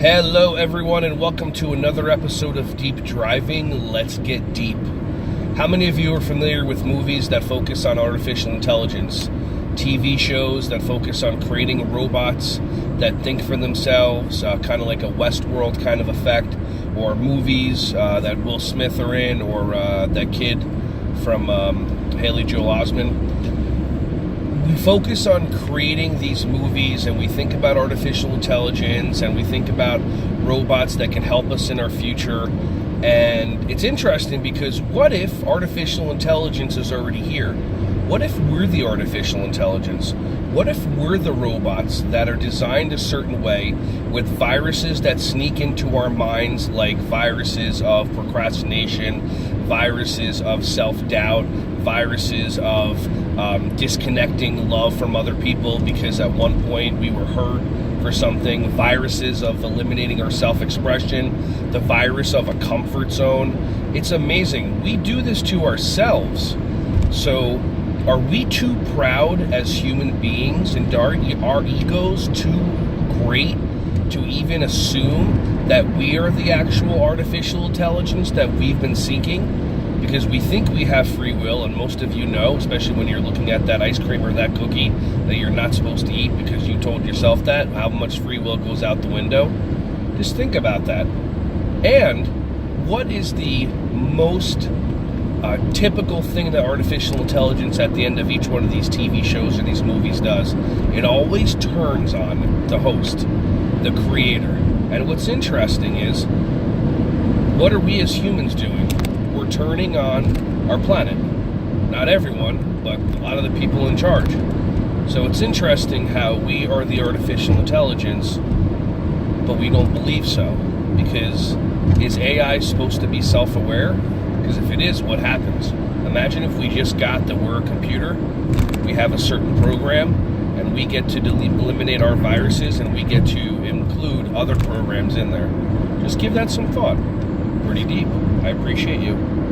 Hello everyone and welcome to another episode of Deep Driving. Let's get deep. How many of you are familiar with movies that focus on artificial intelligence? TV shows that focus on creating robots that think for themselves, kind of like a Westworld kind of effect, or movies that Will Smith are in, or that kid from Haley Joel Osment. We focus on creating these movies and we think about artificial intelligence and we think about robots that can help us in our future. And it's interesting because what if artificial intelligence is already here? What if we're the artificial intelligence? What if we're the robots that are designed a certain way with viruses that sneak into our minds, like viruses of procrastination, viruses of self-doubt, viruses of disconnecting love from other people because at one point we were hurt for something, viruses of eliminating our self-expression, the virus of a comfort zone. It's amazing. We do this to ourselves. So are we too proud as human beings, and are our egos too great to even assume that we are the actual artificial intelligence that we've been seeking? Because we think we have free will, and most of you know, especially when you're looking at that ice cream or that cookie that you're not supposed to eat because you told yourself that, how much free will goes out the window. Just think about that. And what is the most typical thing that artificial intelligence at the end of each one of these TV shows or these movies does? It always turns on the host, the creator. And what's interesting is, what are we as humans doing? We're turning on our planet. Not everyone, but a lot of the people in charge. So it's interesting how we are the artificial intelligence, but we don't believe so. Because is AI supposed to be self-aware? Because if it is, what happens? Imagine if we just got that we're a computer, we have a certain program, and we get to eliminate our viruses, and we get to include other programs in there. Just give that some thought. Pretty deep. I appreciate you.